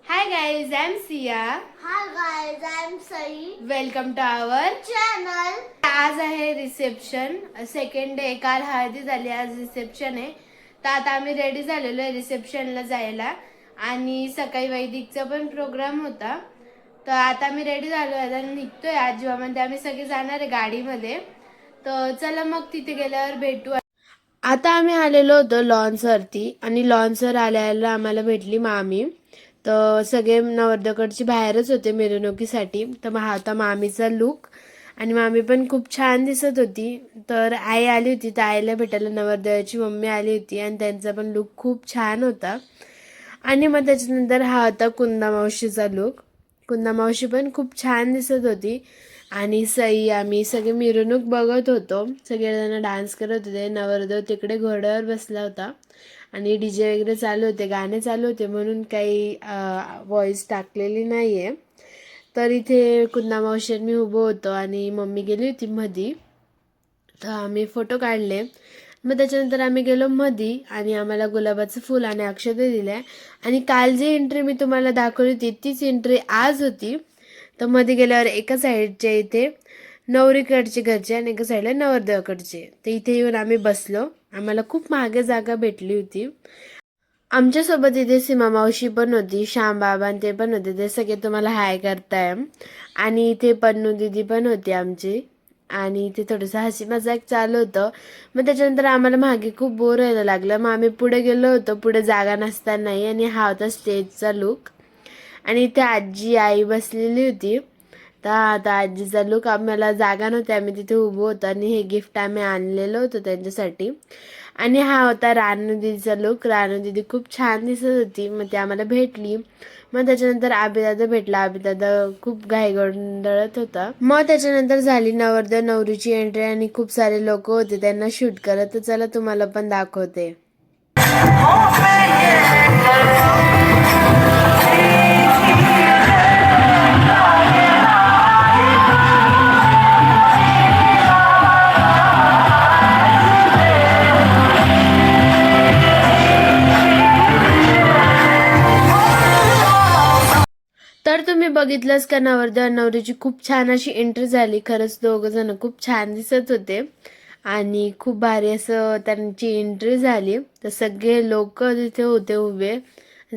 Hi guys, I'm Sia. Hi guys, I'm Sai. Welcome to our Channel. आज आहे reception. Second day. काल हळदी झाली, आज रिसेप्शन आहे. तर आता आम्ही रेडी झालेलो आहे रिसेप्शनला जायला. आणि सकाळी वैदिकचा पण प्रोग्राम होता. तर आता आम्ही रेडी झालो आहे आणि निघतोय. आजी म्हणजे आम्ही सगळे जाणार आहे गाडीमध्ये. तर चला मग तिथे गेल्यावर भेटू. आता आम्ही आलेलो होतो लॉन्सवरती आणि लॉन्सवर आल्याला आम्हाला भेटली मामी. तर सगळे नवरदेवकडचे बाहेरच होते मिरवणुकीसाठी. तर हा होता मामीचा लुक आणि मामी पण खूप छान दिसत होती. तर आई आली होती, तर आईला भेटायला नवरदेवाची मम्मी आली होती आणि त्यांचा पण लुक खूप छान होता. आणि मग त्याच्यानंतर हा होता कुंदा मावशीचा लुक. कुंदा मावशी पण खूप छान दिसत होती. आणि सई आम्ही सगळे मिरवणूक बघत होतो. सगळेजण डान्स करत होते. नवरदेव तिकडे घोड्यावर बसला होता आणि डीजे वगैरे चालू होते, गाणे चालू होते, म्हणून काही व्हॉइस टाकलेली नाही आहे. तर इथे कुंदा मावशी मी उभं होतो आणि मम्मी गेली होती मधी. तर आम्ही फोटो काढले. मग त्याच्यानंतर आम्ही गेलो मधी आणि आम्हाला गुलाबाचं फूल आणि अक्षते दिल्या. आणि काल जी एंट्री मी तुम्हाला दाखवली होती तीच एंट्री आज होती. तर मध्ये गेल्यावर एका साईडच्या इथे नवरीकडचे घरचे आणि एका साईडला नवरदेवाकडचे. तर इथे येऊन आम्ही बसलो. आम्हाला खूप मागे जागा भेटली होती. आमच्यासोबत इथे सीमा मावशी पण होती, श्याम बाबा ते पण होते. ते सगळे तुम्हाला हाय करताय. आणि इथे पन्नू दिदी पण होती आमची. आणि इथे थोडंसं हसी मजाक चालू होतं. मग त्याच्यानंतर आम्हाला मागे खूप बोर व्हायला लागलं. मग आम्ही पुढे गेलो होतो. पुढे जागा नसतानाही. आणि हा होता स्टेजचा लुक. आणि इथे आजी आई बसलेली होती. तर आता आजीचा लुक, आम्हाला जागा नव्हती, आम्ही तिथे उभं होतो आणि हे गिफ्ट आम्ही आणलेलं होतं त्यांच्यासाठी. आणि हा होता रानू दीदीचा लुक. रानू दीदी खूप छान दिसत होती. मग ती आम्हाला भेटली. मग त्याच्यानंतर आबिदादा भेटला. आबिदादा खूप घाईगोंधळत होता. मग त्याच्यानंतर झाली नवरदेव नवरीची एंट्री आणि खूप सारे लोक होते त्यांना शूट करत. तर चला तुम्हाला पण दाखवते. तर तुम्ही बघितलंच का नवरदेव नवरीची खूप छान अशी एंट्री झाली. खरंच दोघं जण खूप छान दिसत होते आणि खूप भारी असं त्यांची एंट्री झाली. तर सगळे लोक तिथे होते उभे,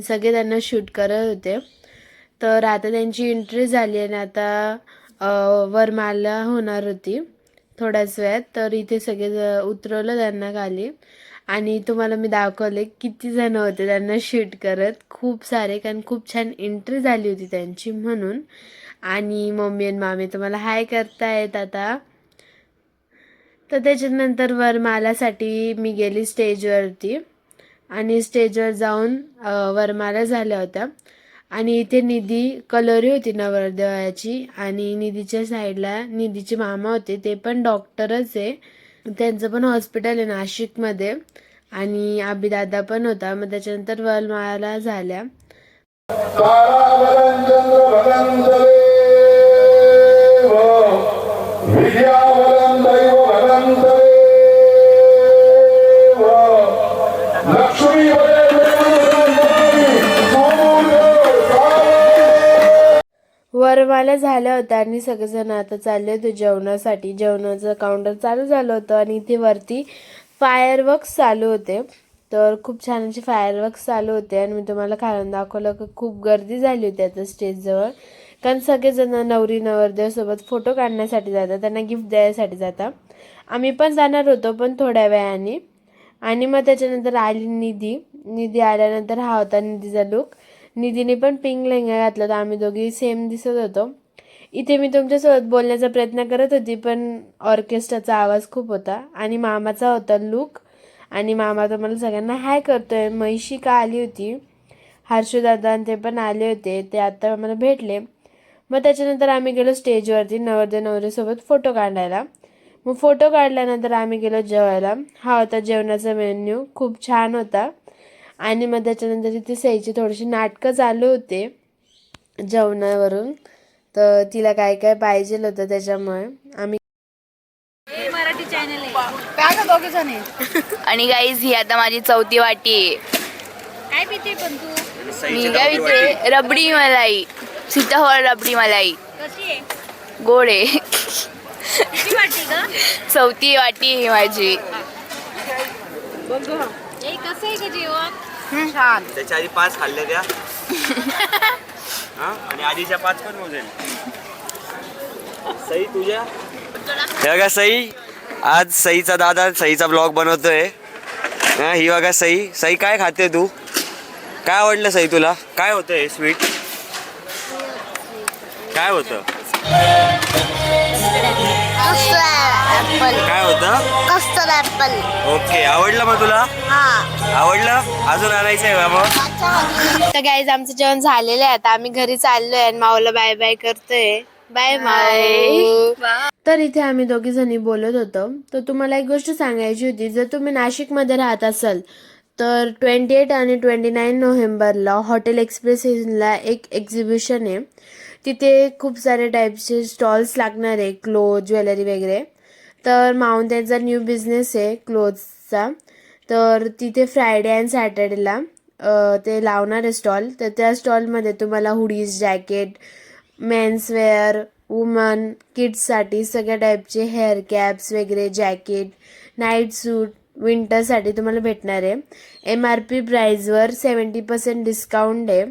सगळे त्यांना शूट करत होते. तर आता त्यांची एंट्री झाली आणि आता वरमाला होणार होती थोड्याच वेळात. तर इथे सगळे उतरवलं त्यांना खाली आणि तुम्हाला मी दाखवले किती जण होते त्यांना शूट करत. खूप सारे, कारण खूप छान एंट्री झाली होती त्यांची म्हणून. आणि मम्मी आणि मामी तुम्हाला हाय करतायत आता. तर त्याच्यानंतर वरमालासाठी मी गेली स्टेजवरती आणि स्टेजवर जाऊन वरमाला झाल्या होत्या. आणि इथे निधी कलरी होती नवरदेवाची. आणि निधीच्या साईडला निधीचे मामा होते, ते पण डॉक्टरच आहे. त्यांचं पण हॉस्पिटल आहे नाशिकमध्ये. आणि आबीदादा पण होता. मग त्याच्यानंतर वरमाला झाल्या. वरमाला झाल्या होत्या आणि सगळेजण आता चालले होते जेवणासाठी. जेवणाचं काउंटर चालू झालं होतं आणि इथे वरती फायरवर्क्स चालू होते. तर खूप छान असे फायरवर्क्स चालू होते आणि मी तुम्हाला खाऊन दाखवलं की खूप गर्दी झाली होती आता स्टेजजवळ. कारण सगळेजण नवरी नवरदेवासोबत फोटो काढण्यासाठी जातात, त्यांना गिफ्ट द्यायसाठी जातात. आम्ही पण जाणार होतो पण थोड्या वेळाने. आणि मग त्याच्यानंतर आली निधी. निधी आल्यानंतर हा होता निधीचा लुक. निधीने पण पिंक लेहंगा घातला तर आम्ही दोघी सेम दिसत होतो. इथे मी तुमच्यासोबत बोलण्याचा प्रयत्न करत होती पण ऑर्केस्ट्राचा आवाज खूप होता. आणि मामाचा होता लुक. आणि मामा तर मला सगळ्यांना हाय करतोय. महिशिका आली होती, हर्षदादा ते पण आले होते, ते आता आम्हाला भेटले. मग त्याच्यानंतर आम्ही गेलो स्टेजवरती नवरदेव नवरीसोबत फोटो काढायला. मग फोटो काढल्यानंतर आम्ही गेलो जेवायला. हा होता जेवणाचा मेन्यू, खूप छान होता. आणि मग त्याच्यानंतर इथे सईची थोडीशी नाटकं चालू होते जेवणावरून. तर तिला काय काय पाहिजे होतं त्याच्यामुळे आम्ही मराठी चॅनल आहे काय का दोघे जण. आणि गाईज ही आता माझी चौथी वाटी आहे. काय पिते पण तू मी काय विचारे रबडी मलाई सीताफळ रबडी मलाई कशी आहे गोड आहे किती वाटते ग चौथी वाटी आहे माझी ए कसं आहे ग जेवण छान त्याच्या आधी 5 खाल्ल्या त्या हा आणि आधीच्या 5 पण मोजेल सई तुझ्या हे बघा सई आज सईचा दादा सईचा ब्लॉग बनवतोय हा ही बघा सई सई काय खाते तू काय आवडलं सई तुला काय होतं हे स्वीट काय होतं काय होतं कस्टर्ड ऍपल. ओके आवडलं मग तुला हा. आवडलं अजून आणायचंय का मग तर गाईज आमचं जेवण झालेलं आहे आता आम्ही घरी चाललोय आणि माऊला बाय बाय करतोय बाय माऊ तर इथे आम्ही दोघी जणी बोलत होतो तर तुम्हाला एक गोष्ट सांगायची होती जर तुम्ही नाशिकमध्ये राहत असाल तर 28 आणि 29 नोव्हेंबरला हॉटेल एक्सप्रेस इनला एक एक्झिबिशन आहे तिथे खूप सारे टाईपचे स्टॉल्स लागणार आहे क्लोथ ज्वेलरी वगैरे तर माऊन त्यांचा न्यू बिझनेस आहे क्लोथ्सचा तर तिथे फ्रायडे अँड सॅटर्डेला ते लावणार आहे स्टॉल तर त्या स्टॉलमध्ये तुम्हाला हुडीज जॅकेट मेन्सवेअर वुमन किड्ससाठी सगळ्या टाईपचे हेअर कॅप्स वगैरे जॅकेट नाईट सूट विंटरसाठी तुम्हाला भेटणार आहे MRP प्राईजवर 70% डिस्काउंट आहे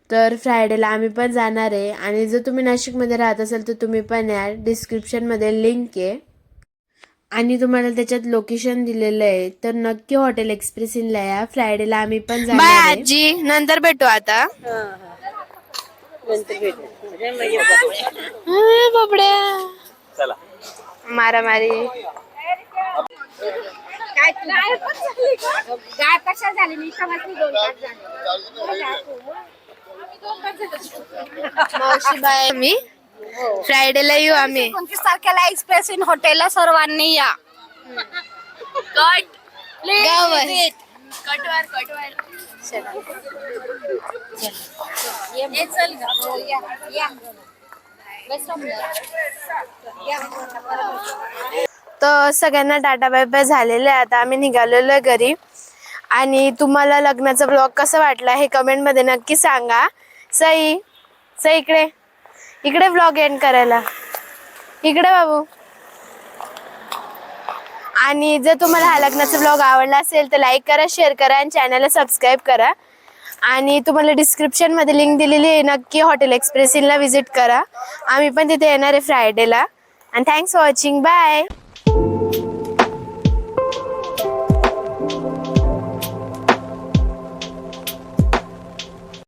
तर फ्रायडेला आम्ही पण जाणार आहे आणि जर तुम्ही नाशिकमध्ये राहत असाल तर तुम्ही पण या डिस्क्रिप्शनमध्ये लिंक आहे आणि तुम्हाला त्याच्यात लोकेशन दिलेलं आहे तर नक्की हॉटेल एक्सप्रेस इनला या फ्रायडेला आम्ही पण जाणार आहे आजी नंतर भेटू आता बाबड्या चला मारामारी गाय कशा झाली मी समजली 2 तास झाले मावशी बाय मी फ्रायडेला येऊ आम्ही 29 तारखेला एक्सप्रेस इन हॉटेलला सर्वांनी या गावात. ये चल ग या तर सगळ्यांना टाटा बाय बाय झालेलं आहे आता आम्ही निघालेलो आहे घरी आणि तुम्हाला लग्नाचा ब्लॉग कसा वाटला हे कमेंटमध्ये नक्की सांगा सई सई इकडे ब्लॉग एंड करायला इकडे बाबू आणि जर तुम्हाला हा लग्नाचा ब्लॉग आवडला असेल तर लाईक करा शेअर करा आणि चॅनलला सबस्क्राईब करा आणि तुम्हाला डिस्क्रिप्शनमध्ये लिंक दिलेली आहे नक्की हॉटेल एक्सप्रेस इनला व्हिजिट करा आम्ही पण तिथे येणार आहे फ्रायडेला आणि थँक्स फॉर वॉचिंग बाय